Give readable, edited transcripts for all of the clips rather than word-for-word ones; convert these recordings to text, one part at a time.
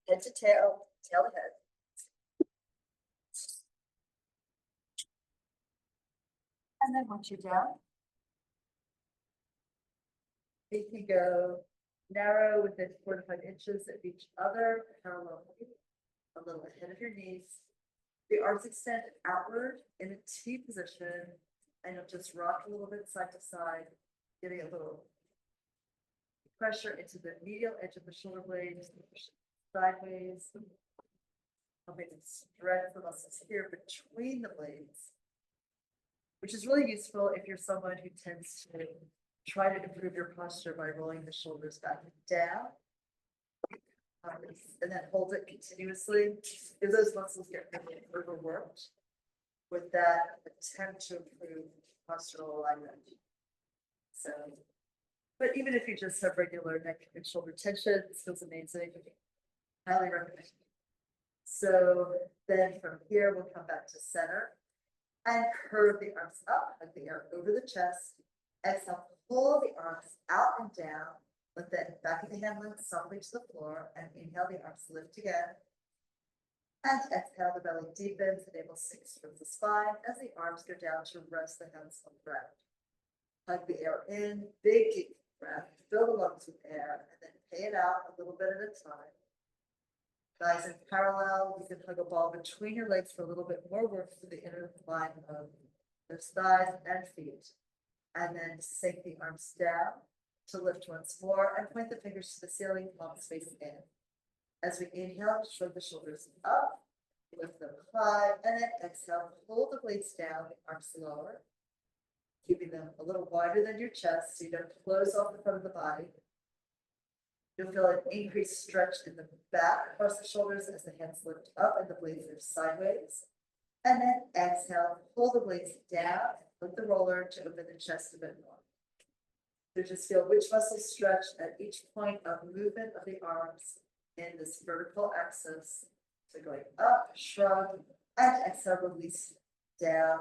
head to tail, tail to head. And then once you're down, you can go narrow within 4 to 5 inches of each other, parallel, a little ahead of your knees. The arms extend outward in a T position, and you'll just rock a little bit side to side, getting a little pressure into the medial edge of the shoulder blades, sideways. Helping to stretch the muscles here between the blades, which is really useful if you're someone who tends to try to improve your posture by rolling the shoulders back and down. And then hold it continuously. If those muscles get really overworked with that attempt to improve postural alignment. So, but even if you just have regular neck and shoulder tension, this feels amazing. Highly recommend. So then from here, we'll come back to center and curve the arms up, like the air over the chest. Exhale, pull the arms out and down. Let the back of the hand lift softly to the floor, and inhale, the arms lift again. And exhale, the belly deepens, enable 6 from the spine as the arms go down to rest the hands on the ground. Hug the air in, big deep breath, fill the lungs with air, and then pay it out a little bit at a time. Guys, in parallel, you can hug a ball between your legs for a little bit more work through the inner line of those thighs and feet. And then sink the arms down to lift once more and point the fingers to the ceiling, palms facing in. As we inhale, shrug the shoulders up, lift them high, and then exhale, pull the blades down, the arms lower, keeping them a little wider than your chest so you don't close off the front of the body. You'll feel an increased stretch in the back across the shoulders as the hands lift up and the blades move sideways. And then exhale, pull the blades down, lift the roller to open the chest a bit more. So just feel which muscles stretch at each point of movement of the arms in this vertical axis. So going up, shrug, and exhale, release down,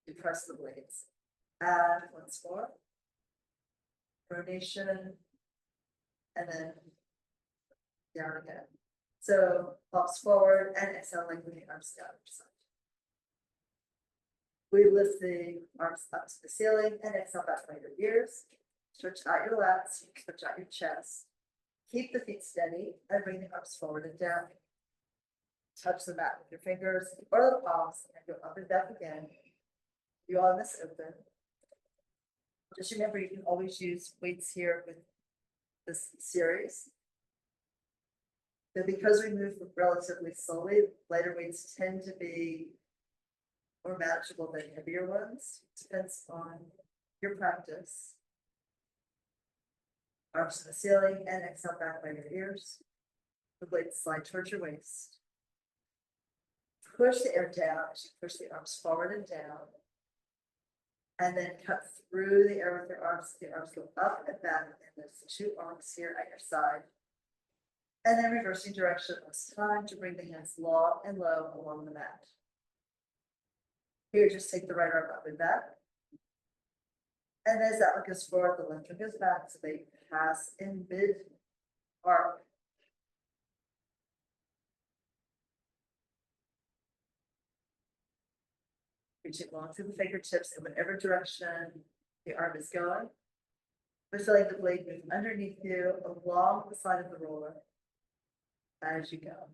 depress the blades. And once more, pronation. And then down again. So palms forward and exhale, lengthen the arms down each side. We lift the arms up to the ceiling and exhale back by your ears. Stretch out your lats, stretch out your chest. Keep the feet steady and bring the arms forward and down. Touch the mat with your fingers or the palms and go up and back again. You on this open. Just remember, you can always use weights here with this series. But because we move relatively slowly, lighter weights tend to be more manageable than heavier ones. Depends on your practice. Arms to the ceiling and exhale back by your ears. The blades slide towards your waist. Push the air down as you push the arms forward and down. And then cut through the air with your arms. The arms go up and back, and there's 2 arms here at your side. And then reversing direction this time to bring the hands long and low along the mat. Here, just take the right arm up and back. And as that one goes forward, the left one goes back, so they pass in mid-arc. Reach it long through the fingertips in whatever direction the arm is going. But feeling the blade move underneath you along the side of the roller as you go.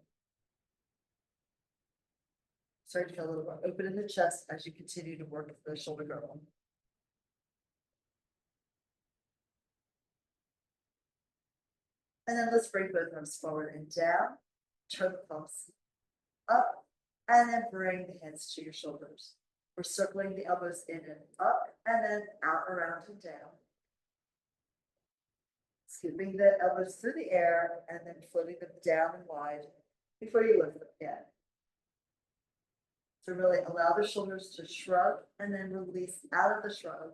Start to feel a little more open in the chest as you continue to work the shoulder girdle. And then let's bring both arms forward and down. Turn the palms up and then bring the hands to your shoulders. We're circling the elbows in and up and then out, around and down. Scooping the elbows through the air and then floating them down and wide before you lift them again. So really allow the shoulders to shrug and then release out of the shrug.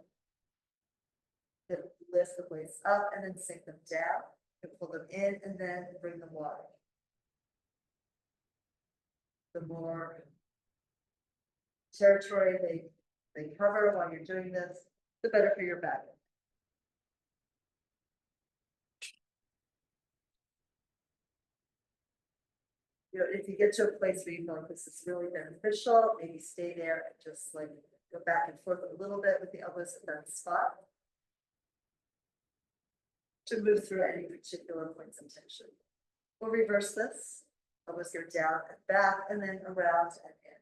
Then lift the blades up and then sink them down and pull them in and then bring them wide. The more territory they cover while you're doing this, the better for your back. You know, if you get to a place where you feel like this is really beneficial, maybe stay there and just like go back and forth a little bit with the elbows at that spot. To move through any particular points of tension. We'll reverse this. Elbows go down and back and then around and in.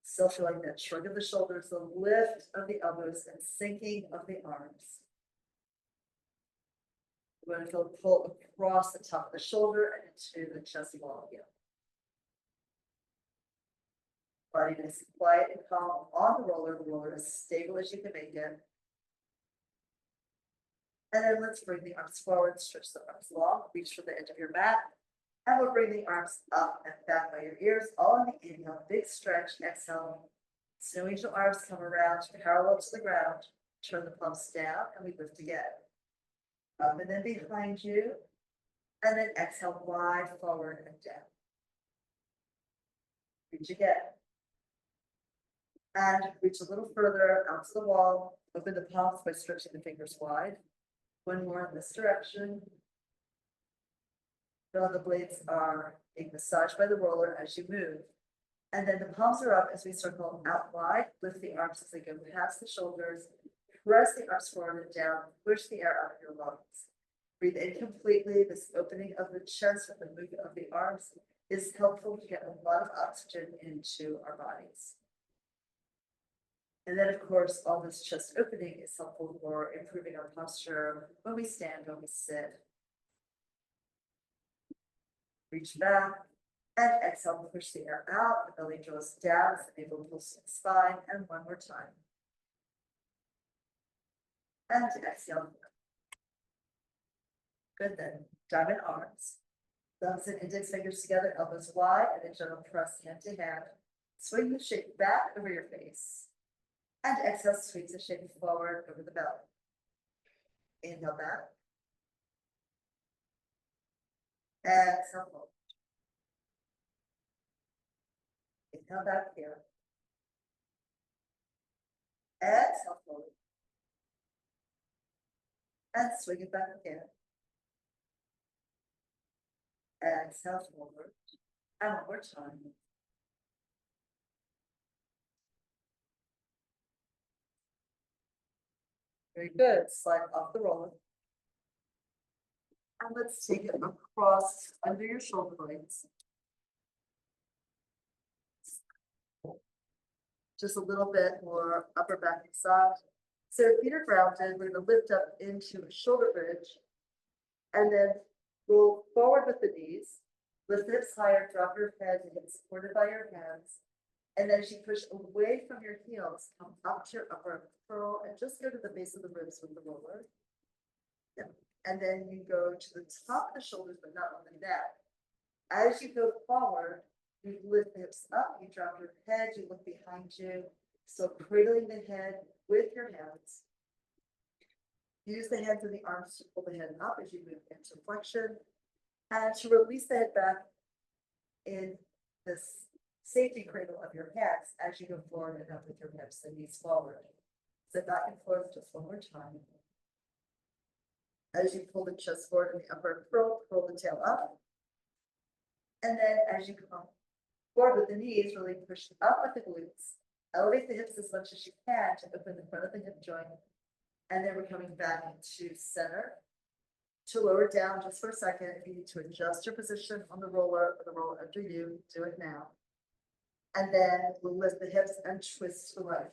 Still feeling that shrug of the shoulders, the lift of the elbows and sinking of the arms. We're going to feel a pull across the top of the shoulder and into the chest wall again. Body nice and quiet and calm on the roller as stable as you can make it. And then let's bring the arms forward, stretch the arms long, reach for the edge of your mat. And we'll bring the arms up and back by your ears, all on the inhale, big stretch, exhale. Snow angel arms come around, parallel to the ground, turn the palms down, and we lift again. Up and then behind you, and then exhale wide forward and down. Reach again. And reach a little further out to the wall, open the palms by stretching the fingers wide. One more in this direction. Feel the blades are being massaged by the roller as you move. And then the palms are up as we circle out wide, lift the arms as they go past the shoulders, press the arms forward and down, push the air out of your lungs. Breathe in completely. This opening of the chest with the movement of the arms is helpful to get a lot of oxygen into our bodies. And then, of course, all this chest opening is helpful for improving our posture when we stand, when we sit. Reach back and exhale, push the air out. The belly draws down, the navel pulls to the spine. And one more time. And exhale. Good then. Diamond arms. Thumbs and index fingers together, elbows wide, and a gentle press hand to hand. Swing the shape back over your face. And exhale, sweeps the shape forward over the belly. Inhale back. Exhale forward. Inhale back here. Exhale forward. And swing it back again. Exhale forward. And one more time. Very good. Slide off the roller. And let's take it across under your shoulder blades. Just a little bit more upper back massage. So feet are grounded. We're going to lift up into a shoulder bridge. And then roll forward with the knees. Lift the hips higher, drop your head and get supported by your hands. And then as you push away from your heels, come up to your upper curl and just go to the base of the ribs with the roller. Yeah. And then you go to the top of the shoulders, but not on the neck. As you go forward, you lift the hips up, you drop your head, you look behind you. So cradling the head with your hands. Use the hands and the arms to pull the head up as you move into flexion. And to release the head back in this safety cradle of your hands as you go forward and up with your hips and knees forward. So back and forth just one more time. As you pull the chest forward in the upper curl, pull the tail up. And then as you come forward with the knees, really push up with the glutes. Elevate the hips as much as you can to open the front of the hip joint. And then we're coming back into center. To lower down just for a second, if you need to adjust your position on the roller or the roller under you, do it now. And then we'll lift the hips and twist to the right.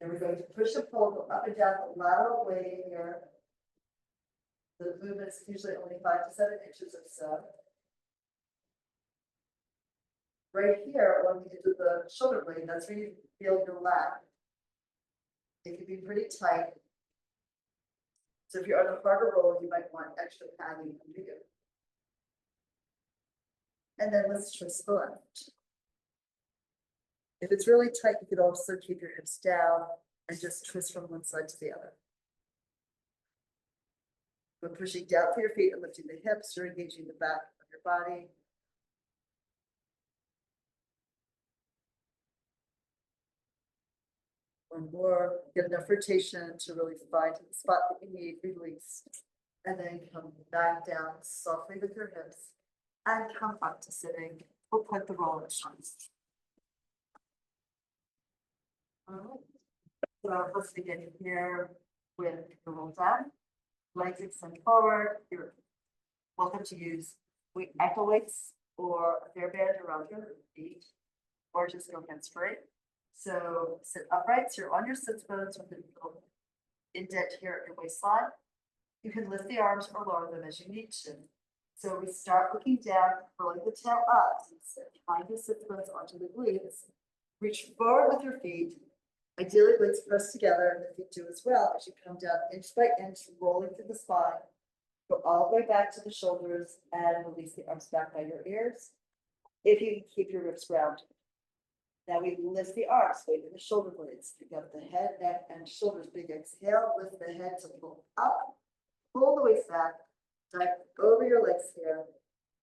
And we're going to push and pull, go up and down the lateral way here. The movement is usually only 5 to 7 inches or so. Right here, when we do the shoulder blade, that's where you feel your lat. It can be pretty tight. So if you're on a harder roll, you might want extra padding under you. And then let's twist the left. If it's really tight, you could also keep your hips down and just twist from one side to the other. We're pushing down through your feet and lifting the hips. You're engaging the back of your body. One more, get enough rotation to really find the spot that you need, release. And then come back down softly with your hips and come up to sitting. We'll put the rollers on. Alright. So let's begin here with the roll down. Legs extend forward. You're welcome to use ankle weights or a fair band around your feet, or just go against straight. So sit upright, so you're on your sits bones with a little indent here at your waistline. You can lift the arms or lower them as you need to. So we start looking down, rolling the tail up, behind the sits bones onto the glutes. Reach forward with your feet. Ideally, legs pressed together, and the feet do as well as you come down inch by inch, rolling through the spine. Go all the way back to the shoulders and release the arms back by your ears. If you can keep your ribs round. Now we lift the arms, weight in the shoulder blades. Pick up the head, neck, and shoulders. Big exhale, lift the head to pull up, pull the waist back, dive over your legs here.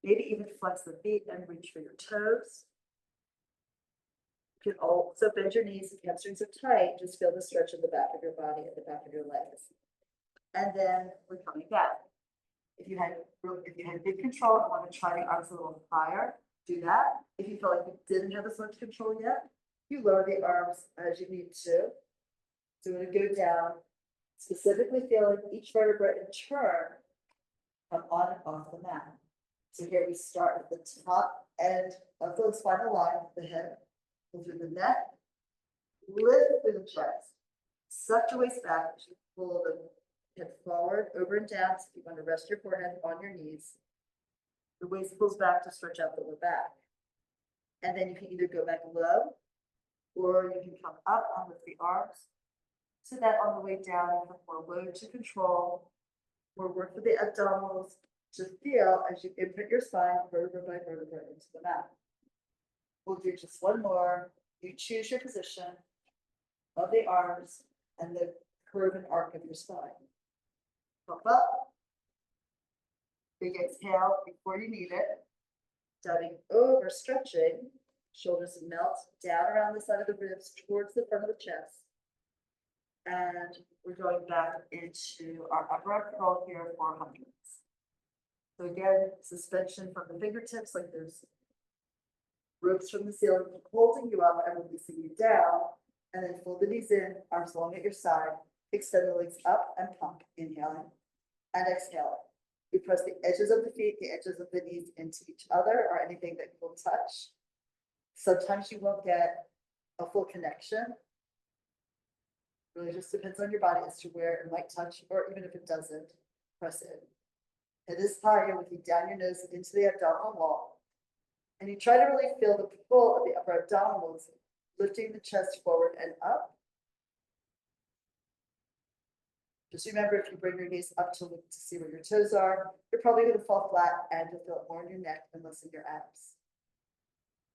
Maybe even flex the feet and reach for your toes. You can also bend your knees if hamstrings are tight. Just feel the stretch in the back of your body and the back of your legs. And then we're coming back. If you had big control and want to try the arms a little higher, do that. If you feel like you didn't have as much control yet, you lower the arms as you need to. So we're going to go down, specifically feeling each vertebra in turn come on and off the mat. So here we start at the top end of the spinal line, the head, go through the neck, lift through the chest, suck your waist back as you pull the head forward, over and down. So you want to rest your forehead on your knees. The waist pulls back to stretch out the lower back. And then you can either go back low, or you can come up and lift the arms, so that on the way down you have more load to control, or work with the abdominals to feel as you imprint your spine vertebra by vertebra into the mat. We'll do just one more. You choose your position of the arms and the curve and arc of your spine. Pop up. Big exhale before you need it. Diving over, stretching. Shoulders melt down around the side of the ribs towards the front of the chest. And we're going back into our upper arm curl here for hundreds. So again, suspension from the fingertips, like there's ropes from the ceiling holding you up and releasing you down. And then fold the knees in, arms long at your side. Extend the legs up and pump, inhaling and exhaling. You press the edges of the feet, the edges of the knees into each other or anything that you will touch. Sometimes you won't get a full connection. Really just depends on your body as to where it might touch, or even if it doesn't, press it. It is high, you're looking down your nose into the abdominal wall. And you try to really feel the pull of the upper abdominals, lifting the chest forward and up. Just remember, if you bring your knees up to look to see where your toes are, you're probably going to fall flat and you'll feel it more in your neck and less in your abs.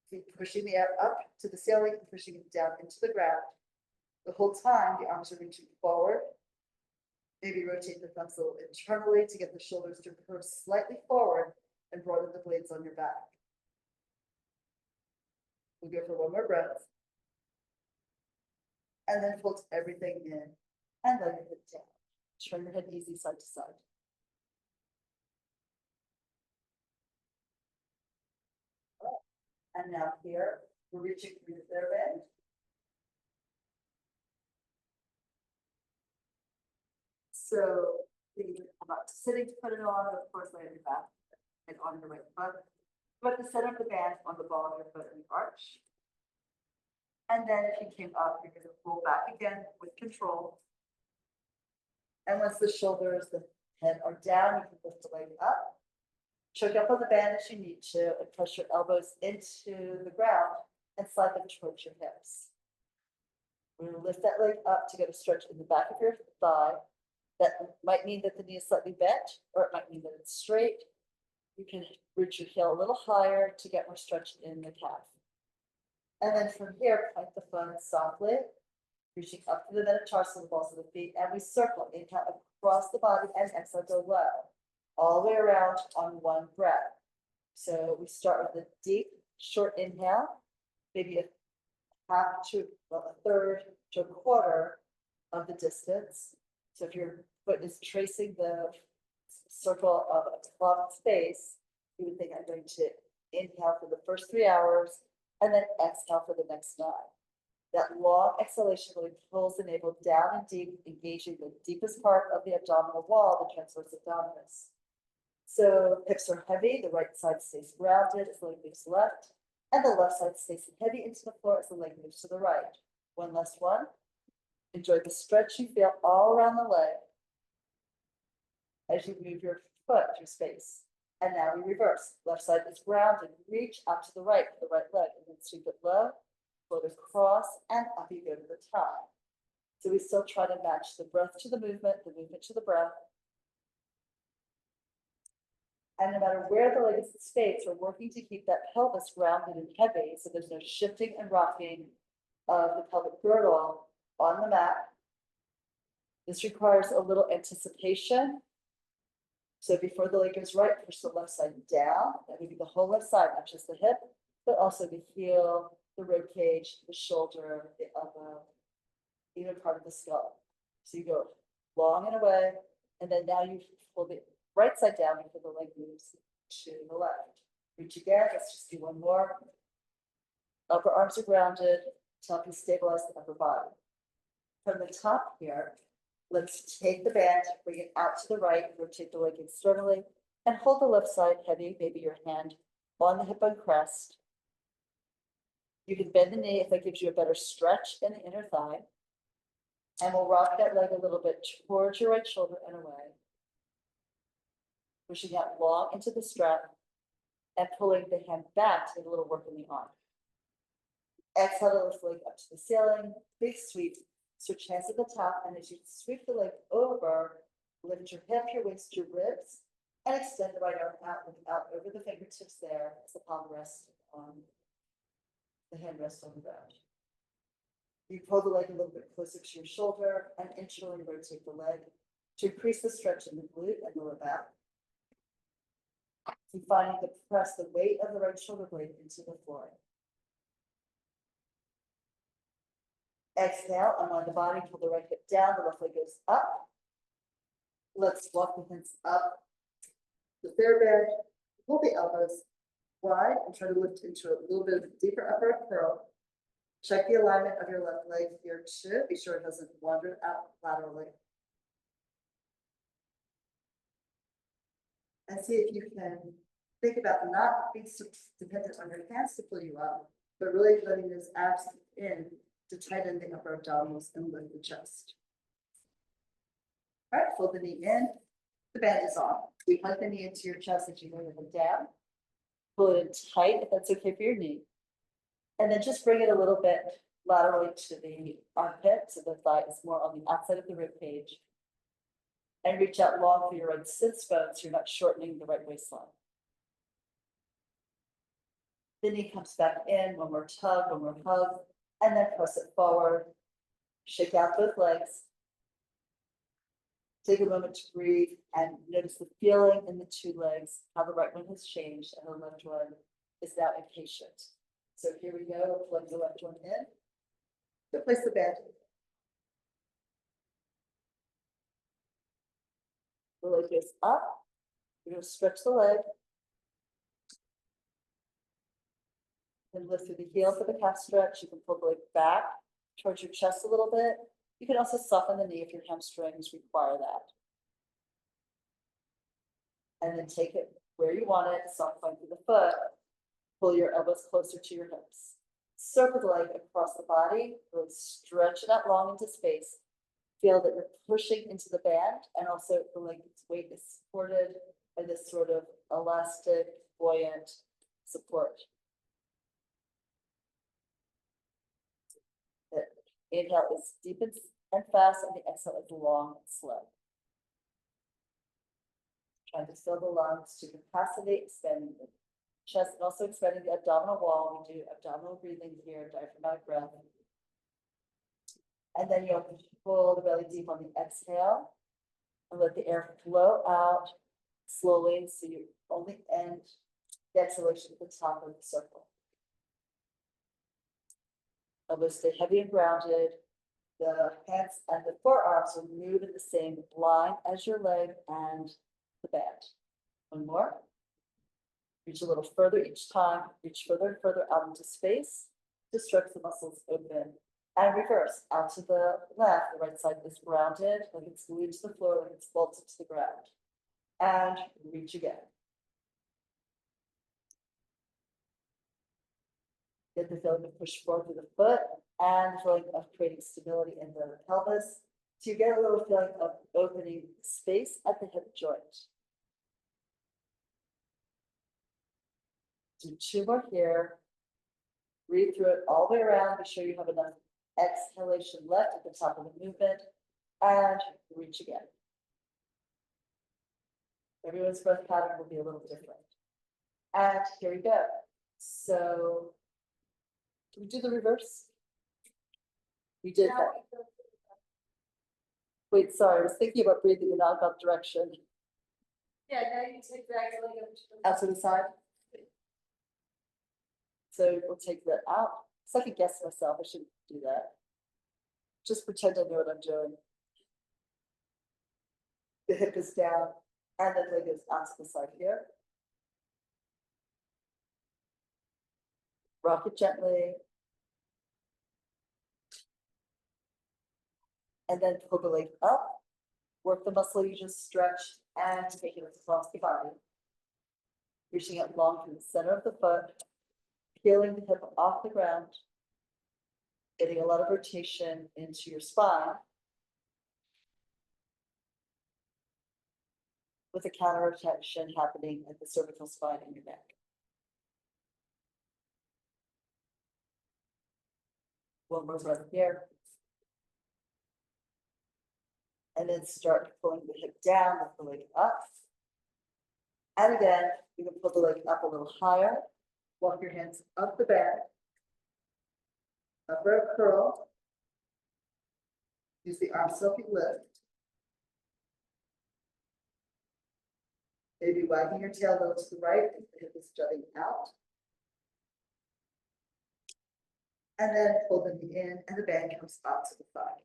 Keep pushing the air up to the ceiling and pushing it down into the ground. The whole time, the arms are reaching forward. Maybe rotate the thumbs a little internally to get the shoulders to curve slightly forward and broaden the blades on your back. We'll go for one more breath. And then fold everything in and let your head down. Turn your head easy side to side. And now here, we're reaching through the third bend. So you can come up to sitting to put it on, of course, lay on your back and on your right foot. Put the center of the band on the ball of your foot in the arch. And then if you came up, you're going to pull back again with control. And once the shoulders, the head are down, you can lift the leg up. Choke up on the band as you need to, and press your elbows into the ground and slide them towards your hips. We're going to lift that leg up to get a stretch in the back of your thigh. That might mean that the knee is slightly bent, or it might mean that it's straight. You can reach your heel a little higher to get more stretch in the calf. And then from here, point the phone softly, reaching up to the metatarsal balls of the feet, and we circle, inhale across the body and exhale, go low, all the way around on one breath. So we start with a deep, short inhale, maybe a half to, well, a third to a quarter of the distance. So if your foot is tracing the circle of a cloth space, you would think I'm going to inhale for the first 3 hours and then exhale for the next 9. That long exhalation really pulls the navel down and deep, engaging the deepest part of the abdominal wall, the transverse abdominis. So hips are heavy, the right side stays grounded as the leg moves left, and the left side stays heavy into the floor as the leg moves to the right. One last one. Enjoy the stretch you feel all around the leg as you move your foot through space. And now we reverse. Left side is grounded. Reach out to the right for the right leg, and then sweep it low, float across, and up you go to the top. So we still try to match the breath to the movement to the breath. And no matter where the leg is in space, we're working to keep that pelvis grounded and heavy, so there's no shifting and rocking of the pelvic girdle on the mat. This requires a little anticipation. So before the leg goes right, push the left side down. That would be the whole left side, not just the hip, but also the heel, the rib cage, the shoulder, the elbow, even part of the skull. So you go long and away, and then now you pull the right side down before the leg moves to the left. Reach again. Let's just do one more. Upper arms are grounded to help you stabilize the upper body. From the top here, let's take the band, bring it out to the right, rotate the leg externally, and hold the left side heavy, maybe your hand on the hip bone crest. You can bend the knee if that gives you a better stretch in the inner thigh. And we'll rock that leg a little bit towards your right shoulder and away. Pushing out long into the strap and pulling the hand back to get a little work in the arm. Exhale to lift the leg up to the ceiling, big sweep. Switch hands at the top, and as you sweep the leg over, lift your hip, your waist, your ribs, and extend the right arm out over the fingertips there as the palm rests on the hand rests on the ground. You pull the leg a little bit closer to your shoulder and internally rotate the leg to increase the stretch in the glute and lower back. You finally press the weight of the right shoulder blade into the floor. Exhale, unwind the body, pull the right hip down, the left leg goes up. Let's walk the hands up the fair bend, pull the elbows wide and try to lift into a little bit of a deeper upper curl. Check the alignment of your left leg here too. Be sure it doesn't wander out laterally. And see if you can think about not being dependent on your hands to pull you up, but really letting those abs in to tighten the upper abdominals and lift the chest. All right, fold the knee in. The band is on. We hug the knee into your chest as you lower it down. Pull it in tight if that's okay for your knee. And then just bring it a little bit laterally to the armpit so the thigh is more on the outside of the rib cage. And reach out long for your right sits bone so you're not shortening the right waistline. The knee comes back in, one more tug, one more hug, and then press it forward. Shake out both legs. Take a moment to breathe and notice the feeling in the two legs, how the right one has changed and the left one is now impatient. So here we go, plug the left one in. Replace the band. The leg goes up. You're going to stretch the leg. Then lift through the heel for the calf stretch. You can pull the leg back towards your chest a little bit. You can also soften the knee if your hamstrings require that. And then take it where you want it, soft point through the foot. Pull your elbows closer to your hips. Circle the leg across the body, really stretch it out long into space. Feel that you're pushing into the band, and also the leg's weight is supported by this sort of elastic, buoyant support. The inhale is deep and fast, and the exhale is long and slow. Trying to fill the lungs to capacity, expanding the chest, and also expanding the abdominal wall. We do abdominal breathing here, diaphragmatic breath. And then you'll pull the belly deep on the exhale and let the air flow out slowly. So you only end the exhalation at the top of the circle. Elbows stay heavy and grounded. The hands and the forearms will move in the same line as your leg and the band. One more. Reach a little further each time, reach further and further out into space to stretch the muscles open. And reverse, out to the left, the right side is grounded, like it's glued to the floor, like it's bolted to the ground. And reach again. Get the feeling of push forward through the foot and the feeling of creating stability in the pelvis. So you get a little feeling of opening space at the hip joint. Do 2 more here. Breathe through it all the way around. Be sure you have enough exhalation left at the top of the movement. And reach again. Everyone's breath pattern will be a little different. And here we go. So, can we do the reverse? We did that. Wait, sorry, I was thinking about breathing in out direction. Yeah, now you take the leg Out to the side. So we'll take that out. It's like a guess myself, I shouldn't do that. Just pretend I know what I'm doing. The hip is down and the leg is out to the side here. Rock it gently. And then pull the leg up. Work the muscle you just stretched and take it across the body. Reaching it long through the center of the foot. Peeling the hip off the ground. Getting a lot of rotation into your spine. With a counter rotation happening at the cervical spine in your neck. One more breath here. And then start pulling the hip down with the leg up. And again, you can pull the leg up a little higher. Walk your hands up the back. Upper curl. Use the arm selfie lift. Maybe wagging your tail a little to the right if the hip is jutting out. And then pull the knee in and the band comes out to the side.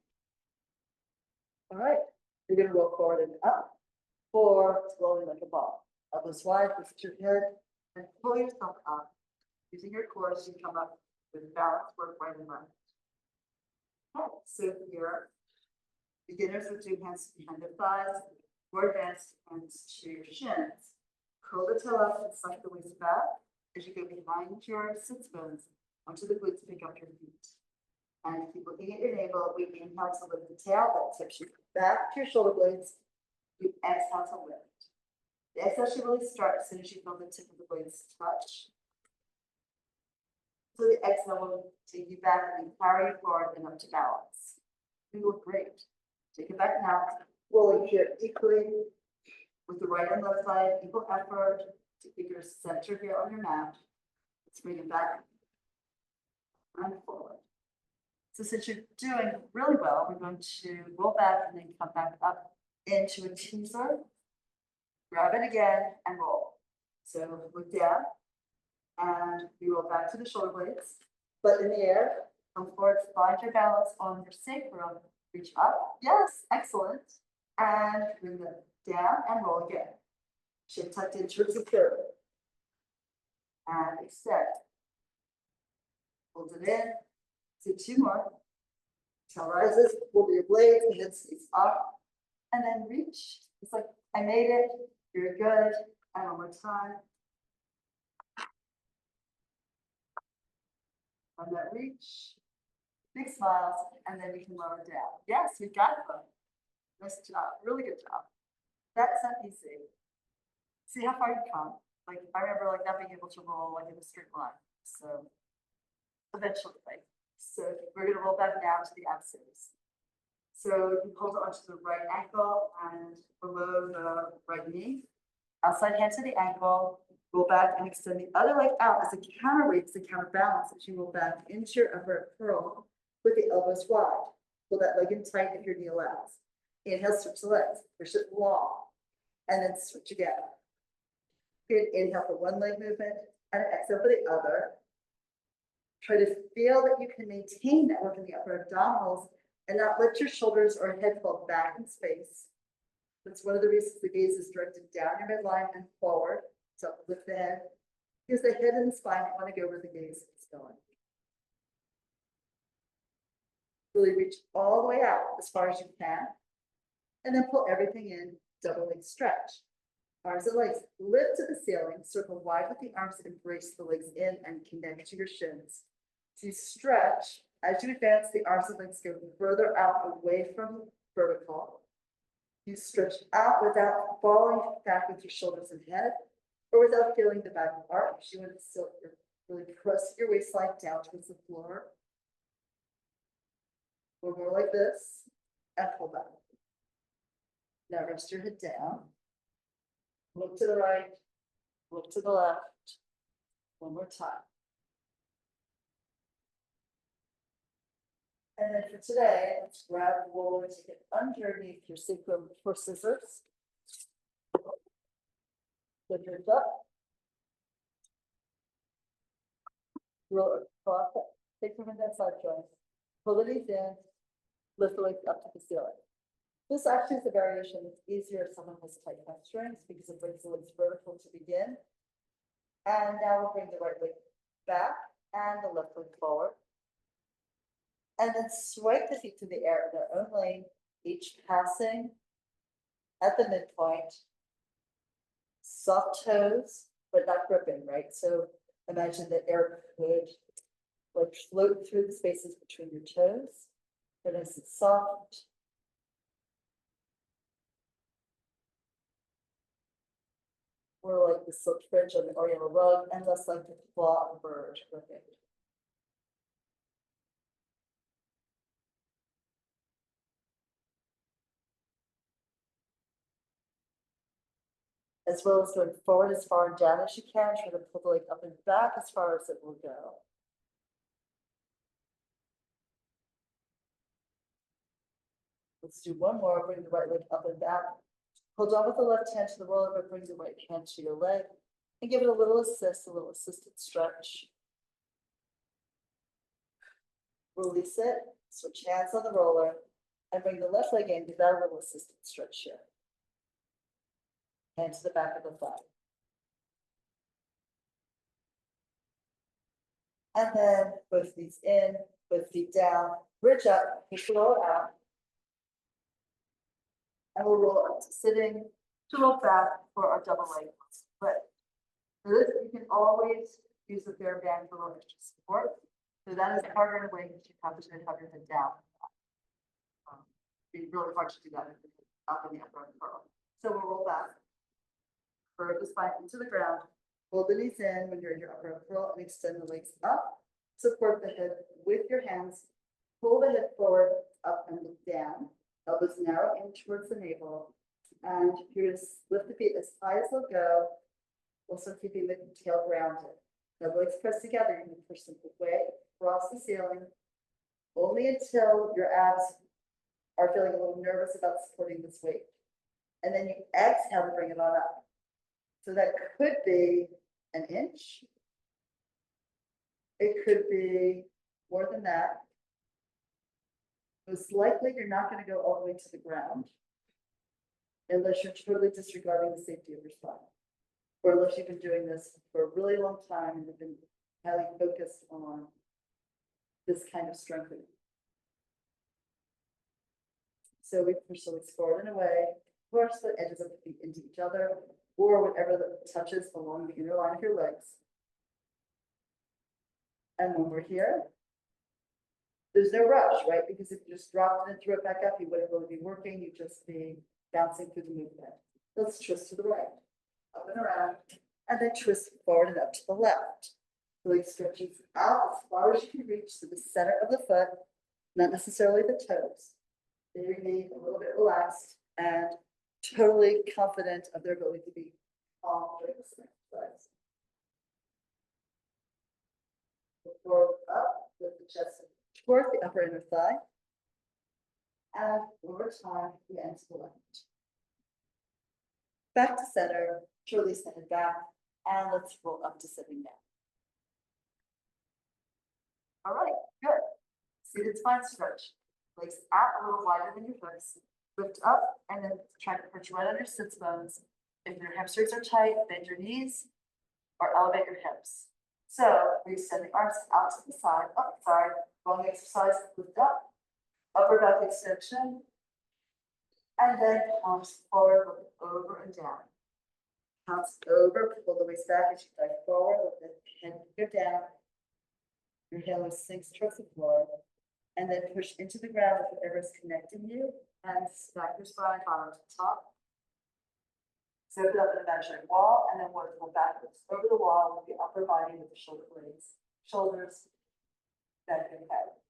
All right, you're going to roll forward and up for rolling like a ball. Elbows wide, lift your head and pull yourself up. Using your core as you come up with balance work right and left. Okay, so here, beginners would do hands behind the thighs, more advanced hands to your shins. Curl the toe up and suck the waist back as you go behind your sits bones onto the glutes to pick up your feet. And keep looking at your navel. We inhale to lift the tail that tips you back to your shoulder blades. We exhale to lift. The exhale should really start as soon as you feel the tip of the blades touch. So the exhale will take you back and carry you forward and up to balance. You look great. Take it back now. Rolling here equally with the right and left side, equal effort to keep your center here on your mat. Let's bring it back and forward. So since you're doing really well, we're going to roll back and then come back up into a teaser. Grab it again and roll. So look down and we roll back to the shoulder blades, but in the air, come forward, find your balance on your sacrum, reach up, yes, excellent, and bring them down and roll again. Chin tucked in towards the pyramid. And extend. Hold it in. Do 2 more. Tail rises, pull your blades, the head stays up, and then reach. It's like, I made it, you're good, and one more time. On that reach, big smiles, and then we can lower down. Yes, we got them. Nice job, really good job. That's not easy. See how far you've come. Like, I remember like not being able to roll like in a straight line. So eventually, so we're gonna roll back now to the abs. So you hold it onto the right ankle and below the right knee. Outside hand to the ankle. Roll back and extend the other leg out as a counterweight, as a counterbalance as you roll back into your upper curl with the elbows wide. Pull that leg in tight if your knee allows. Inhale, switch the legs, push it long, and then switch again. Good, inhale for one leg movement and exhale for the other. Try to feel that you can maintain that work in the upper abdominals and not let your shoulders or head fall back in space. That's one of the reasons the gaze is directed down your midline and forward. So lift the head Because the head and the spine want to go where the gaze is going. Really reach all the way out as far as you can. And then pull everything in, double leg stretch. Arms and legs lift to the ceiling, circle wide with the arms, embrace the legs in and connect to your shins. So you stretch. As you advance, the arms and legs go further out away from vertical. You stretch out without falling back with your shoulders and head, or without feeling the back arch. You want to still really press your waistline down towards the floor. Or more like this, and pull back. Now rest your head down. Look to the right, look to the left. One more time. And then for today, let's grab the roller, take it underneath your sacrum for scissors. Lift your hips up. Roll across it. Take from that side joint. Pull the knees in. Lift the legs up to the ceiling. This actually is a variation that's easier if someone has tight hamstrings because it brings the legs vertical to begin. And now we'll bring the right leg back and the left leg forward. And then swipe the feet to the air in their own lane, each passing at the midpoint. Soft toes, but not gripping, right? So imagine that air could like float through the spaces between your toes. But nice and soft. Or like the silk fringe on the oriental rug, and less like the claw of a bird gripping. As well as going forward as far and down as you can, try to pull the leg up and back as far as it will go. Let's do one more, bring the right leg up and back. Hold on with the left hand to the roller, but bring the right hand to your leg and give it a little assist, a little assisted stretch. Release it, switch hands on the roller, and bring the left leg in, give that a little assisted stretch here. And to the back of the thigh. And then both knees in, both feet down, bridge up, push the roll out. And we'll roll up to sitting, to roll back for our double leg split. For this, you can always use the fair band for a little extra support. So that is harder in a way because you have to have your head down. It'd be really hard to do that if you're up in the upper curl. So we'll roll back. Curve the spine into the ground. Hold the knees in when you're in your upper curl and extend the legs up. Support the head with your hands. Pull the head forward, up and look down. Elbows narrow in towards the navel. And you're going to lift the feet as high as they'll go. Also keeping the tail grounded. Now the legs press together. You can push them away across the ceiling. Only until your abs are feeling a little nervous about supporting this weight. And then you exhale to bring it on up. So that could be an inch. It could be more than that. Most likely you're not going to go all the way to the ground unless you're totally disregarding the safety of your spine. Or unless you've been doing this for a really long time and have been highly focused on this kind of strengthening. So we push the legs forward and away, push the edges of the feet into each other, or whatever that touches along the inner line of your legs. And when we're here, there's no rush, right? Because if you just dropped it and threw it back up, you wouldn't really be working, you'd just be bouncing through the movement. Let's twist to the right, up and around, and then twist forward and up to the left. The leg stretches out as far as you can reach to the center of the foot, not necessarily the toes. They remain a little bit relaxed and totally confident of their ability to be calm during this exercise. Forward up, lift the chest toward the upper inner thigh. And over time, we end to the left. Back to center, release the head back, and let's roll up to sitting down. All right, good. Seated spine stretch. Legs out a little wider than your hips. Lift up and then try to perch right on your sits bones. If your hamstrings are tight, bend your knees. or elevate your hips. So we extend the arms out to the side, oh, sorry, wrong exercise, lift up, upper back extension. And then comes forward, look over and down. Counts over, pull the waist back as you dive forward, let the head go down. Your heel sinks towards the floor. And then push into the ground with whatever is connecting you, and stack your spine bottom to top. So open up an imaginary wall, and then vertical backwards over the wall with the upper body with the shoulder blades, shoulders, neck and head.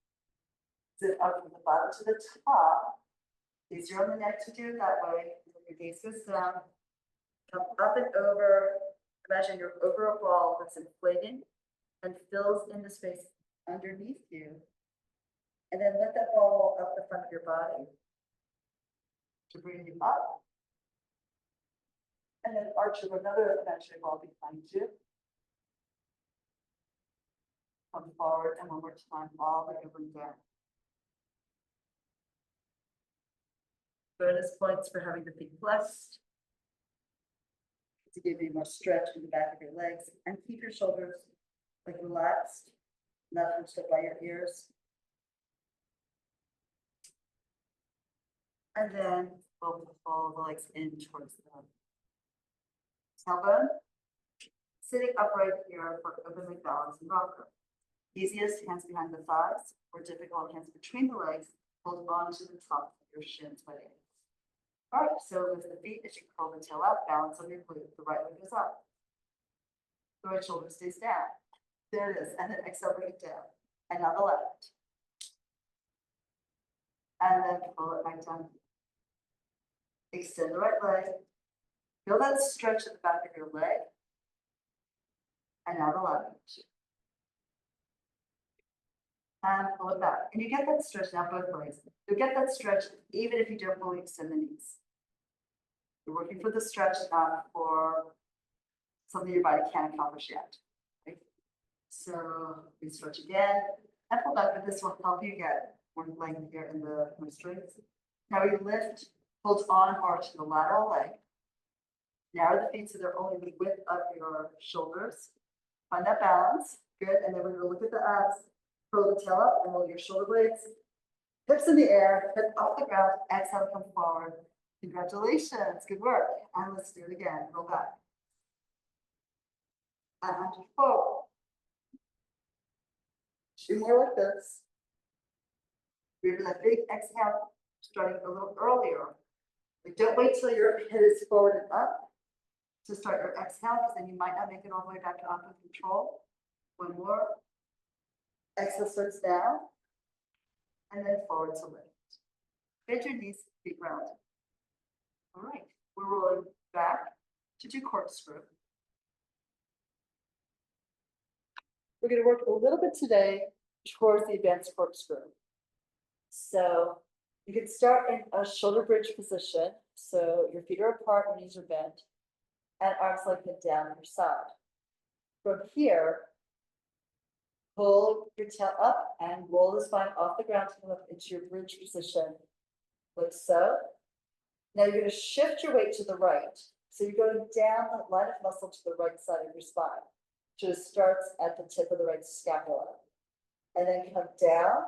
Zip up from the bottom to the top. Easier on the neck to do it that way. Your gaze goes down. Come up and over. Imagine you're over a ball that's inflating and fills in the space underneath you. And then let that ball roll up the front of your body to bring you up. And then arch of another imaginary ball behind you. Come forward, and one more time, all the way over and down. Bonus points for having the feet flexed. To give you more stretch in the back of your legs, and keep your shoulders like relaxed, not hunched up by your ears. And then follow the legs in towards the tailbone. Sitting upright here for openly balanced and rocker. Easiest, hands behind the thighs, or difficult, hands between the legs. Hold on to the top of your shins by the ankles. All right, so lift the feet as you curl the tail up, balance on your glute. The right leg goes up. The right shoulder stays down. There it is, and then exhale, bring it down. And now the left. And then pull it back down. Extend the right leg. Feel that stretch at the back of your leg. And now the left. And pull it back. And you get that stretch now both legs. You'll get that stretch even if you don't fully extend the knees. You're working for the stretch, not for something your body can't accomplish yet. Right? So we stretch again and pull back, but this will help you get more length here in the hamstrings. Now we lift, hold on hard to the lateral leg. Narrow the feet so they're only the width of your shoulders. Find that balance. Good. And then we're going to look at the abs. Curl the tail up and roll your shoulder blades. Hips in the air, head off the ground, exhale, come forward. Congratulations, good work. And let's do it again. Roll back. And forward. 2 more like this. We're going to big exhale, starting a little earlier. But don't wait till your head is forward and up to start your exhale, because then you might not make it all the way back to up with control. 1 more. Exhale starts down, and then forward to lift. Bend your knees, feet rounded. All right, we're rolling back to do corkscrew. We're going to work a little bit today towards the advanced corkscrew. So you can start in a shoulder bridge position. So your feet are apart, your knees are bent, and arms lengthened down on your side. From here, pull your tail up and roll the spine off the ground to come up into your bridge position, like so. Now you're going to shift your weight to the right. So you're going down the line of muscle to the right side of your spine. So it starts at the tip of the right scapula. And then come down.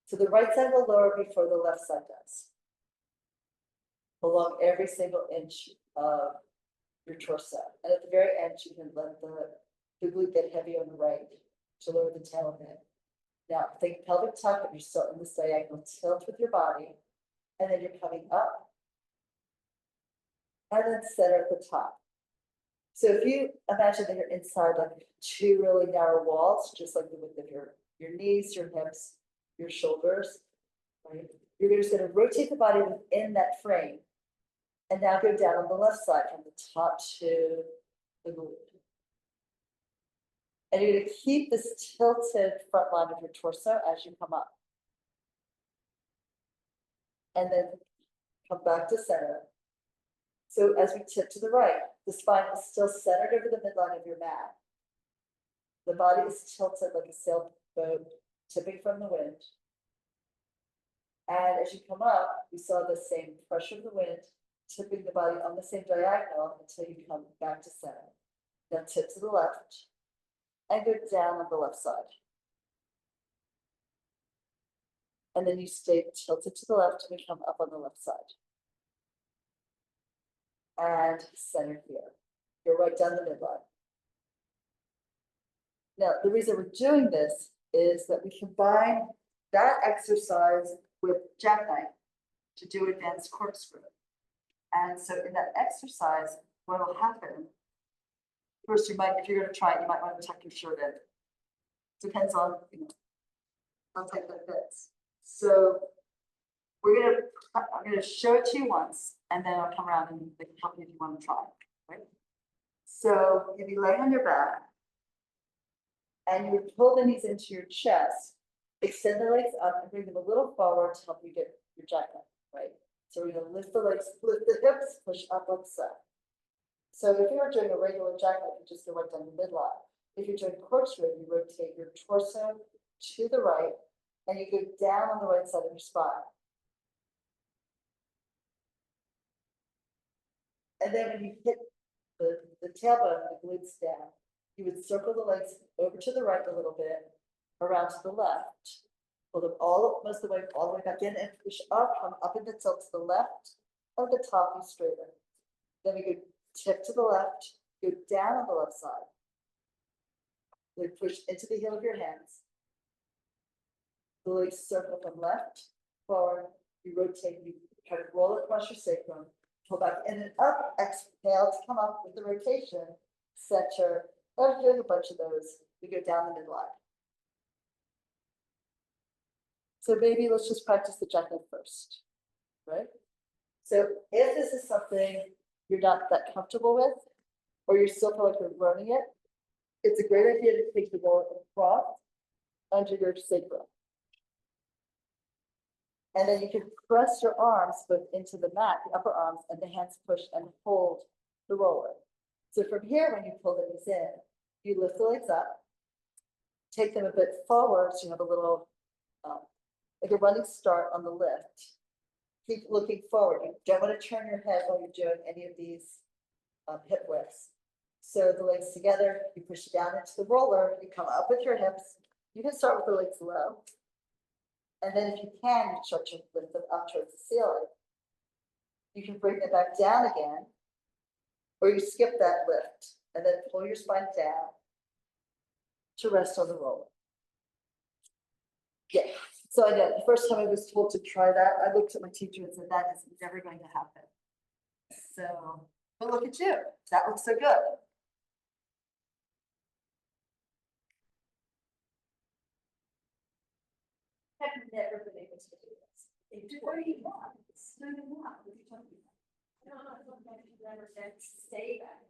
So the right side will lower before the left side does. Along every single inch of your torso. And at the very end, you can let the glute get heavy on the right to lower the tail a bit. Now think pelvic tuck, but you're still in this diagonal tilt with your body. And then you're coming up. And then center at the top. So if you imagine that you're inside like 2 really narrow walls, just like the width of your knees, your hips, your shoulders, right? You're just going to rotate the body within that frame. And now go down on the left side from the top to the glute. And you're going to keep this tilted front line of your torso as you come up. And then come back to center. So as we tip to the right, the spine is still centered over the midline of your mat. The body is tilted like a sailboat, tipping from the wind. And as you come up, you saw the same pressure of the wind, tipping the body on the same diagonal until you come back to center. Then tip to the left and go down on the left side. And then you stay tilted to the left and we come up on the left side. And center here. You're right down the midline. Now, the reason we're doing this is that we combine that exercise with jackknife to do advanced corkscrew. And so in that exercise, what will happen, first you might, if you're gonna try it, you might want to tuck your shirt in. Depends on, you know, how tight that fits. So I'm gonna show it to you once, and then I'll come around and they can help you if you want to try, right? So you'll be laying on your back, and you would pull the knees into your chest, extend the legs up and bring them a little forward to help you get your jackknife, right? So we're gonna lift the legs, lift the hips, push up like so. So if you were doing a regular jackknife, you just go right down the midline. If you're doing corkscrew, you rotate your torso to the right, and you go down on the right side of your spine. And then when you hit the tailbone, the glutes down, you would circle the legs over to the right a little bit, around to the left, pull them most of the way, all the way back in and push up, come up in the tilt to the left, or the top be straighter. Then we go tip to the left, go down on the left side. Then push into the heel of your hands. The legs circle from left, forward, you rotate, you try to roll across your sacrum, pull back in and up, exhale to come up with the rotation, center. After doing a bunch of those, we go down the midline. So maybe let's just practice the jackknife first, right? So if this is something you're not that comfortable with, or you still feel like you're learning it, it's a great idea to take the roll across under your sacrum. And then you can press your arms both into the mat, the upper arms, and the hands push and hold the roller. So from here, when you pull the knees in, you lift the legs up, take them a bit forward, so you have a little, like a running start on the lift. Keep looking forward. You don't want to turn your head while you're doing any of these hip lifts. So the legs together, you push down into the roller, you come up with your hips. You can start with the legs low. And then if you can, you start to lift them up towards the ceiling. You can bring them back down again, or you skip that lift and then pull your spine down to rest on the roller. Yeah, so I know the first time I was told to try that, I looked at my teacher and said, that is never going to happen. So, but look at you, that looks so good. I've never been able to do this. It's very long. It's really long. What are you talking about? I don't know. I don't think I've never said stay back.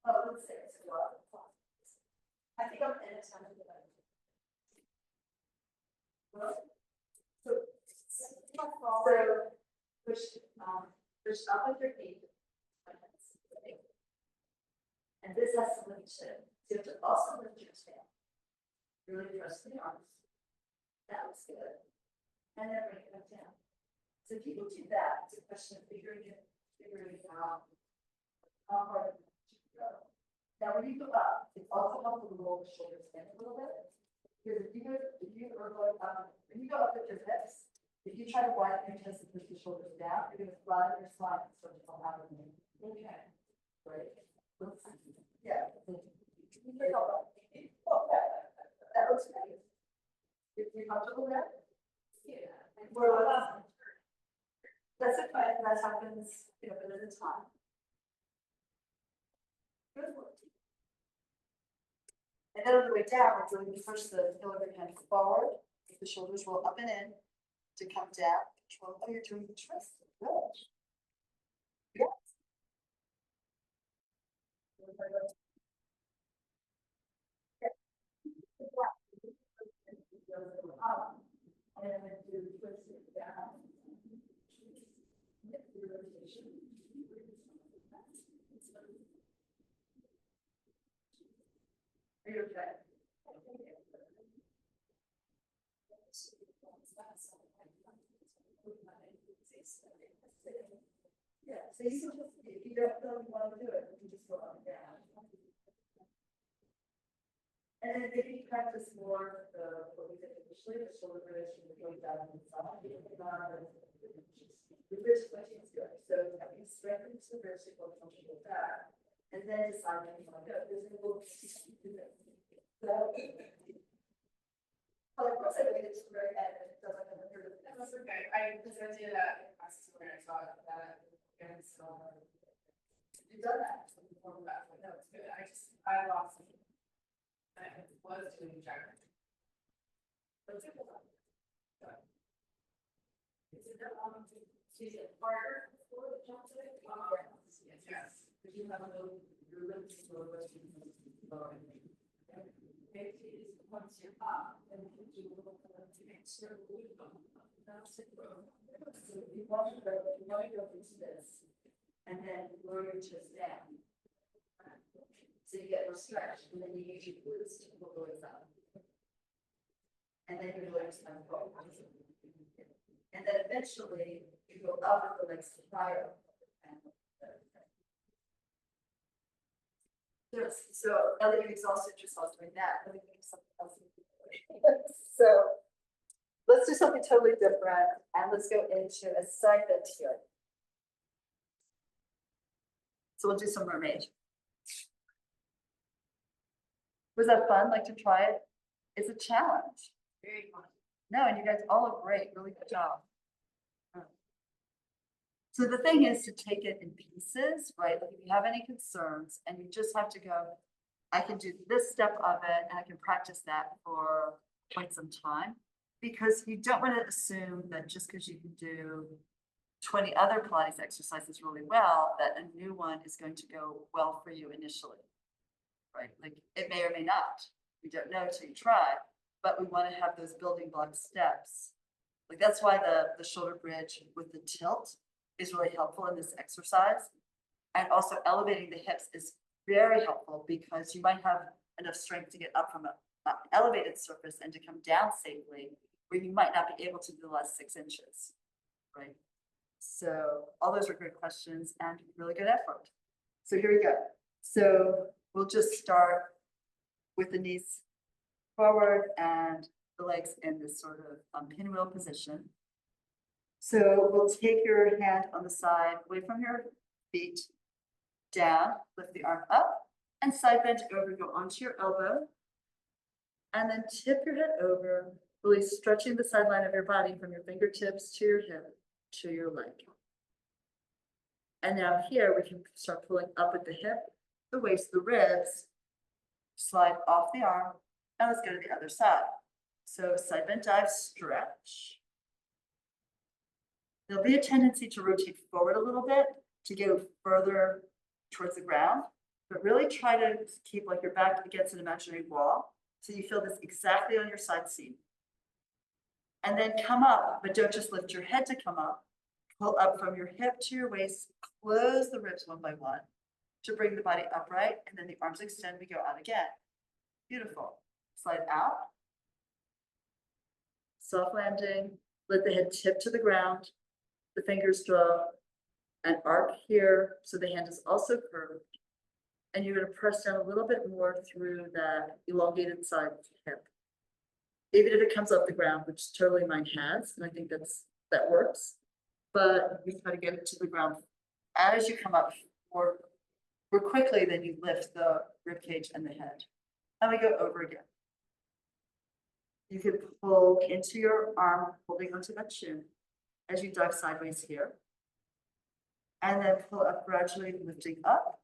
Oh, let's say it's a lot. I think I'm in a time of the push up with your feet. And this has to lift too. So you have to also lift your tail. Really press the arms. That looks good. And then bring it back down. So if you can do that, it's a question of figuring out how hard you go. Now, when you go up, it's also helpful to roll the shoulders in a little bit. Because if you are going up, when you go up with your hips, if you try to widen your chest and push the shoulders down, you're going to flatten your spine and start to fall out of it. Okay. Right. Yeah. Okay. That looks great. If you're comfortable with that? Yeah. That's it, but that happens, you know, but at a time. Good work. And then on the way down, we're doing first the heel of your hands forward, the shoulders roll up and in to come down. Control. Oh, you're doing the twist. Good. Yeah. And then do twist it down. Are you okay? Yeah, so you can just, if you don't really want to do it, you can just go up and down. practice more what we did initially, the shoulder bridge and the going down inside. The bridge stretching is good. So having strengthened the bridge to go comfortable back, and then decide when you want to go. There's a little. So, of course, I think it's very it doesn't have a That's okay, because I did that in classes where I saw that, and so. you've done that. No, it's good, I lost it. I was doing gyro. But it's simple. Is it harder for the jump today? Yes. Because you have your limbs for the rest of the maybe once you're up, and you do a little bit to make sure we that's it. So you want to go into this, and then lower your chest down. So you get more stretch, and then you use your glutes to pull the legs up. And then your legs come forward. And then eventually you go up with the legs to fire. So Elliot exhausted yourself doing that. Let me think of something else. So let's do something totally different, and let's go into a side bend here. So we'll do some mermaid. Was that fun? Like to try it? It's a challenge. Very fun. No, and you guys all look great. Really good job. So the thing is to take it in pieces, right? Like if you have any concerns and you just have to go, I can do this step of it and I can practice that for quite some time. Because you don't want to assume that just because you can do 20 other Pilates exercises really well, that a new one is going to go well for you initially. Right? Like it may or may not. We don't know till you try, but we want to have those building block steps. Like that's why the shoulder bridge with the tilt is really helpful in this exercise. And also elevating the hips is very helpful because you might have enough strength to get up from an elevated surface and to come down safely, where you might not be able to do the last 6 inches, right? So all those are good questions and really good effort. So here we go. So we'll just start with the knees forward and the legs in this sort of pinwheel position. So we'll take your hand on the side, away from your feet, down, lift the arm up, and side bend over, go onto your elbow, and then tip your head over, really stretching the sideline of your body from your fingertips to your hip to your leg. And now here we can start pulling up at the hip, the waist, the ribs, slide off the arm, and let's go to the other side. So side bend dive, stretch. There'll be a tendency to rotate forward a little bit to go further towards the ground, but really try to keep like your back against an imaginary wall. So you feel this exactly on your side seam. And then come up, but don't just lift your head to come up. Pull up from your hip to your waist, close the ribs one by one to bring the body upright, and then the arms extend, we go out again. Beautiful. Slide out. Soft landing, let the head tip to the ground. The fingers draw an arc here, so the hand is also curved. And you're going to press down a little bit more through that elongated side of the hip. Even if it comes off the ground, which totally mine has, and I think that works. But you try to get it to the ground as you come up more quickly than you lift the rib cage and the head. And we go over again. You can pull into your arm, holding onto that shin as you dive sideways here. And then pull up gradually, lifting up.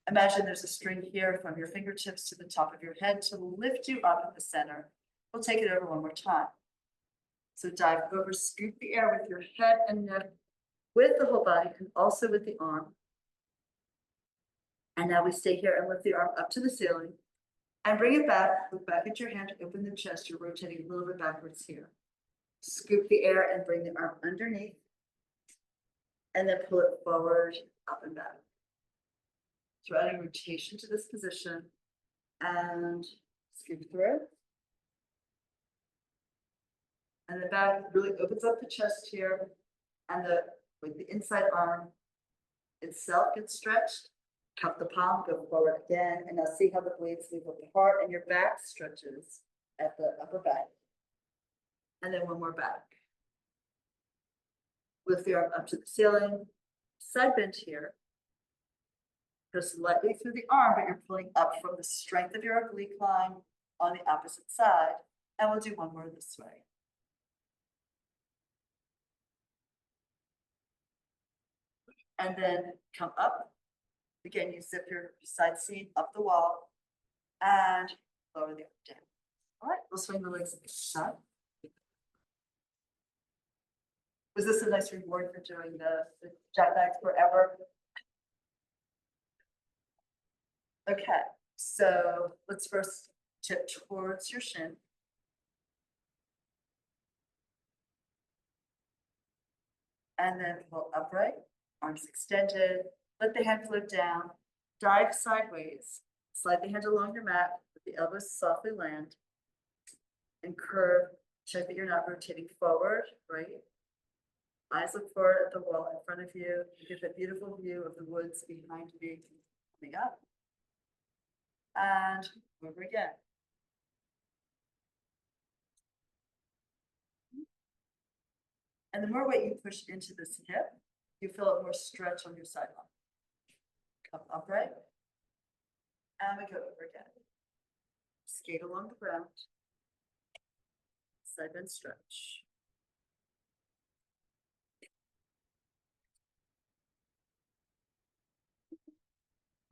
Imagine there's a string here from your fingertips to the top of your head to lift you up at the center. We'll take it over one more time. So dive over, scoop the air with your head and neck, with the whole body and also with the arm. And now we stay here and lift the arm up to the ceiling and bring it back. Look back at your hand, open the chest. You're rotating a little bit backwards here. Scoop the air and bring the arm underneath. And then pull it forward, up and back. So adding rotation to this position and scoop through. And the back really opens up the chest here, and the inside arm itself gets stretched. Cup the palm, go forward again, and now see how the blades move apart and your back stretches at the upper back. And then one more back. Lift the arm up to the ceiling, side bend here. Go slightly through the arm, but you're pulling up from the strength of your oblique line on the opposite side. And we'll do one more this way. And then come up. Again, you zip your side seam up the wall and lower the arm down. All right, we'll swing the legs each side. Was this a nice reward for doing the jackknife forever? Okay, so let's first tip towards your shin. And then pull upright, arms extended, let the hand float down, dive sideways, slide the hand along your mat, let the elbows softly land, and curve, check that you're not rotating forward, right? Eyes look forward at the wall in front of you, you get that beautiful view of the woods behind you coming up. And over again. And the more weight you push into this hip, you feel it more stretch on your side line. Come upright. And we go over again. Skate along the ground. Side bend stretch.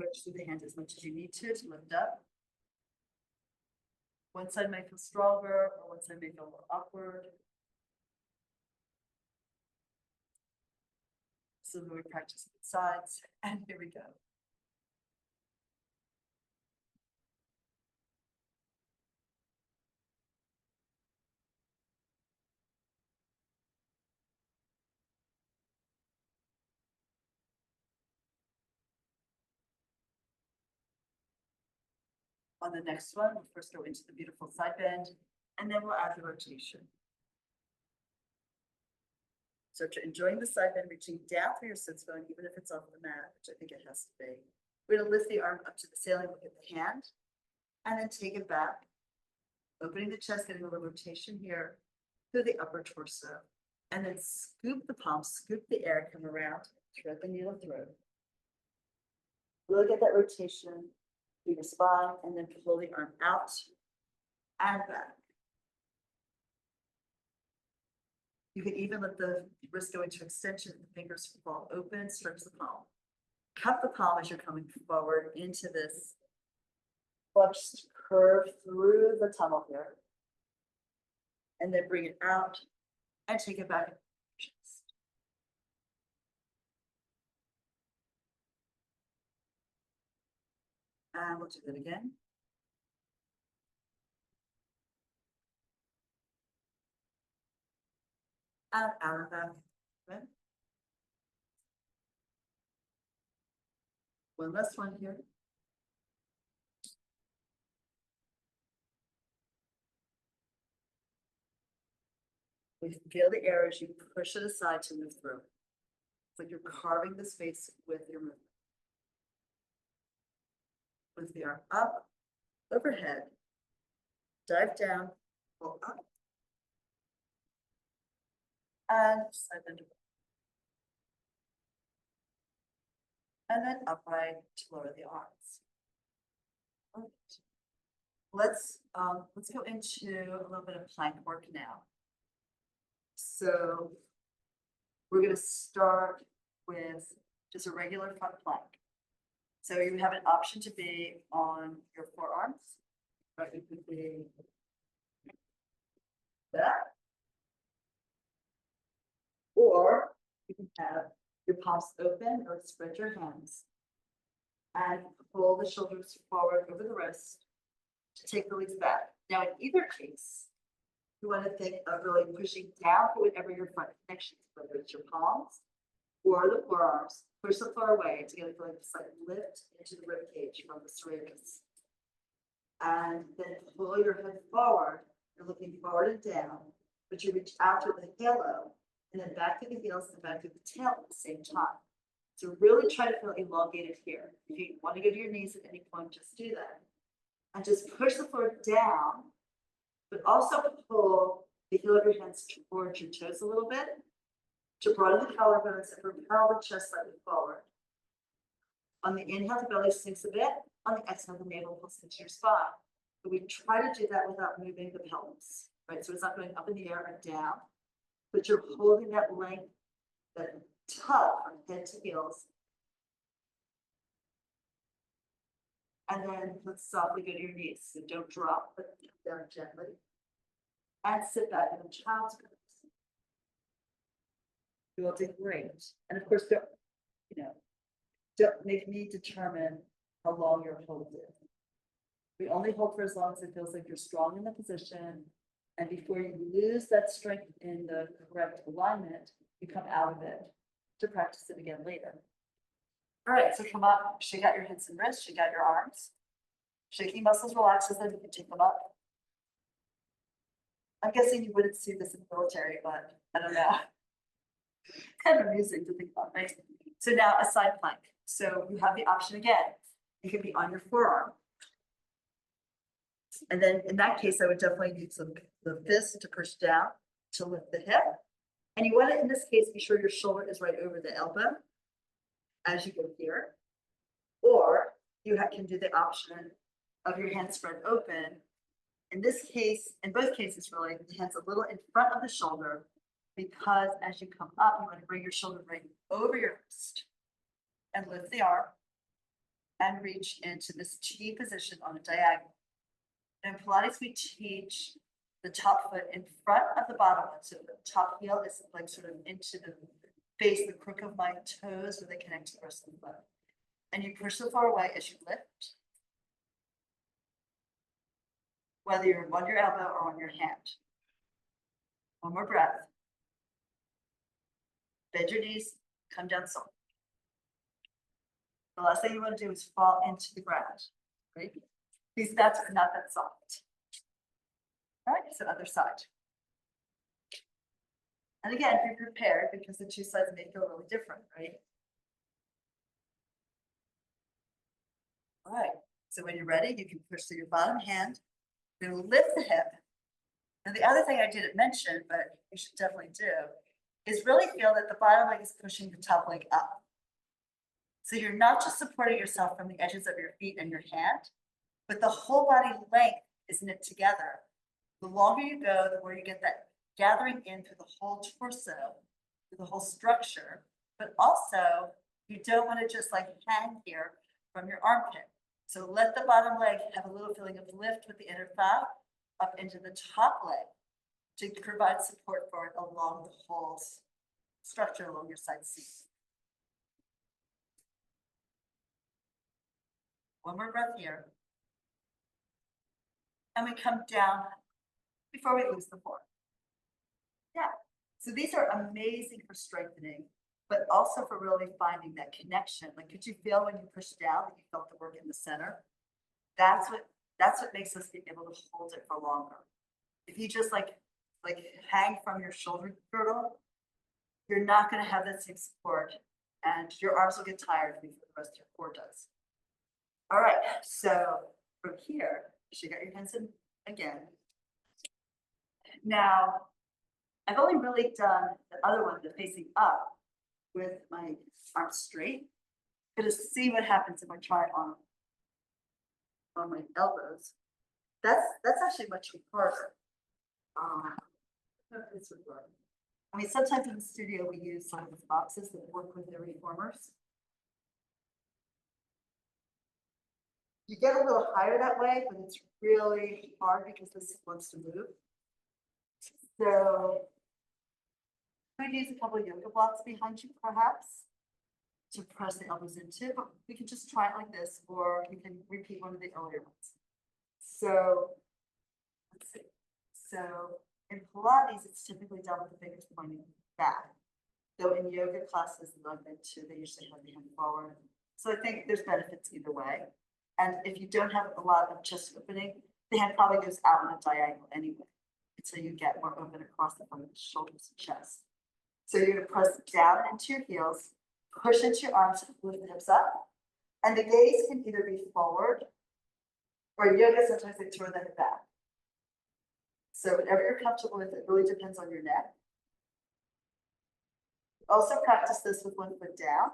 Push through the hand as much as you need to lift up. One side may feel stronger, or one side may feel more awkward. So we practice both sides, and here we go. On the next one, we'll first go into the beautiful side bend, and then we'll add the rotation. So if you're enjoying the side bend, reaching down through your sits bone, even if it's off the mat, which I think it has to be. We're gonna lift the arm up to the ceiling, look at the hand, and then take it back, opening the chest, getting a little rotation here through the upper torso, and then scoop the palm, scoop the air, come around, thread the needle through. Look at that rotation through your spine, and then pull the arm out and back. You can even let the wrist go into extension, the fingers fall open, stretch the palm. Cup the palm as you're coming forward into this flexed curve through the tunnel here. And then bring it out and take it back. And we'll do that again. And out of that. Good. One last one here. We feel the air as you push it aside to move through. It's like you're carving the space with your movement. Lift the arm up, overhead, dive down, pull up, and side bend. And then upright to lower the arms. All right. Let's go into a little bit of plank work now. So we're going to start with just a regular front plank. So you have an option to be on your forearms, but you could be that, or you can have your palms open or spread your hands and pull the shoulders forward over the wrist to take the legs back. Now, in either case, you want to think of really pushing down for whatever your front connection is, whether it's your palms or the forearms. Push the floor away to get a feeling just like lift into the rib cage from the serratus. And then pull your head forward. You're looking forward and down, but you reach out to the halo and then back to the heels and back to the tail at the same time. So really try to feel elongated here. If you want to go to your knees at any point, just do that. And just push the floor down but also pull the heel of your hands towards your toes a little bit to broaden the collarbones and propel the chest slightly forward. On the inhale, the belly sinks a bit. On the exhale, the navel pulls into your spine. But we try to do that without moving the pelvis, right? So it's not going up in the air or down, but you're holding that length, that tug from head to heels. And then let's softly go to your knees. So don't drop, but come down gently. And sit back in a child's pose. You will do great. And of course, don't make me determine how long you're holding. We only hold for as long as it feels like you're strong in the position. And before you lose that strength in the correct alignment, you come out of it to practice it again later. All right, so come up, shake out your hips and wrists, shake out your arms. Shaking muscles relaxes them, you can take them up. I'm guessing you wouldn't see this in the military, but I don't know. Kind of amusing to think about, right? So now a side plank. So you have the option again. You can be on your forearm. And then in that case, I would definitely use the fist to push down to lift the hip. And you want to, in this case, be sure your shoulder is right over the elbow as you go here. Or you can do the option of your hands spread open. In this case, in both cases, really, the hands a little in front of the shoulder, because as you come up, you want to bring your shoulder right over your wrist and lift the arm and reach into this T position on a diagonal. In Pilates, we teach the top foot in front of the bottom one. So the top heel is like sort of into the base, the crook of my toes where they connect to the rest of the foot. And you push so far away as you lift, whether you're on your elbow or on your hand. One more breath. Bend your knees, come down soft. The last thing you want to do is fall into the ground, right? These bats are not that soft. All right, so other side. And again, be prepared because the two sides may feel really different, right? All right, so when you're ready, you can push through your bottom hand, then lift the hip. And the other thing I didn't mention, but you should definitely do, is really feel that the bottom leg is pushing the top leg up. So you're not just supporting yourself from the edges of your feet and your hand, but the whole body length is knit together. The longer you go, the more you get that gathering in through the whole torso, through the whole structure, but also you don't want to just like hang here from your armpit. So let the bottom leg have a little feeling of lift with the inner thigh up into the top leg to provide support for it along the whole structure along your side seat. One more breath here. And we come down before we lose the form. Yeah, so these are amazing for strengthening, but also for really finding that connection. Like, could you feel when you pushed down that you felt the work in the center? That's what makes us be able to hold it for longer. If you just like hang from your shoulder girdle, you're not going to have that same support, and your arms will get tired before the rest of your core does. All right, so from here, shake out your hands in again. Now, I've only really done the other one, the facing up, with my arms straight. I'm gonna see what happens if I try on my elbows. That's actually much harder. This would work. I mean, sometimes in the studio we use some of the boxes that work with the reformers. You get a little higher that way, but it's really hard because this wants to move. So could use a couple of yoga blocks behind you, perhaps, to press the elbows into, but we can just try it like this, or we can repeat one of the earlier ones. So let's see. So in Pilates, it's typically done with the fingers pointing back. Though in yoga classes that I've been to, they usually have the hand forward. So I think there's benefits either way. And if you don't have a lot of chest opening, the hand probably goes out on a diagonal anyway. So you get more open across the front of the shoulders and chest. So you're going to press down into your heels, push into your arms, lift the hips up. And the gaze can either be forward, or in yoga, sometimes they throw the head back. So whatever you're comfortable with, it really depends on your neck. Also practice this with 1 foot down,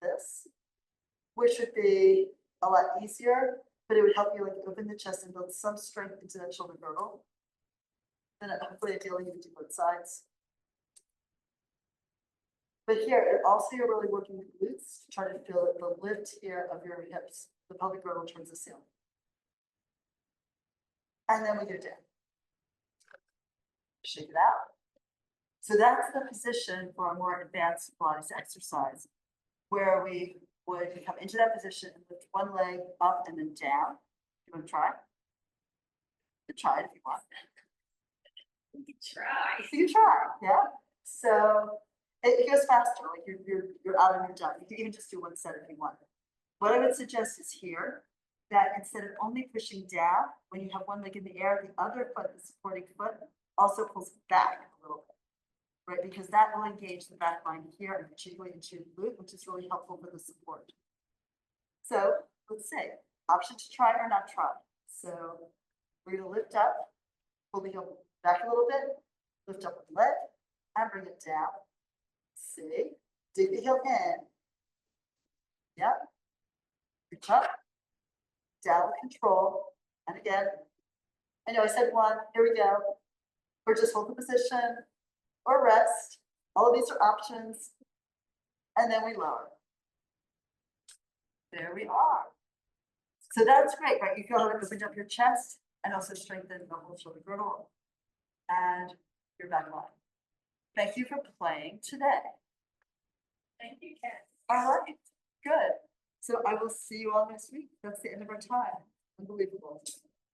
this, which would be a lot easier, but it would help you like open the chest and build some strength into that shoulder girdle. Then hopefully ideally you can do both sides. But here, it also you're really working the glutes to try to feel the lift here of your hips, the pelvic girdle towards the ceiling. And then we go down. Shake it out. So that's the position for a more advanced Pilates exercise, where we would come into that position and lift one leg up and then down. You want to try? You can try it if you want. We can try. So you try, yeah. So it goes faster, like you're out and you're done. You can even just do one set if you want. What I would suggest is here that instead of only pushing down, when you have one leg in the air, the other foot, the supporting foot, also pulls back a little bit, right? Because that will engage the back line here and particularly into your glute, which is really helpful for the support. So let's say option to try or not try. So we're gonna lift up, pull the heel back a little bit, lift up the leg, and bring it down. See, dig the heel in. Yep. Reach up, down with control, and again. I know I said one. Here we go. Or just hold the position, or rest. All of these are options, and then we lower. There we are. So that's great, right? You feel how it opens up your chest and also strengthen the whole shoulder girdle and your back line. Thank you for playing today. Thank you, Ken. All right, good. So I will see you all next week. That's the end of our time. Unbelievable.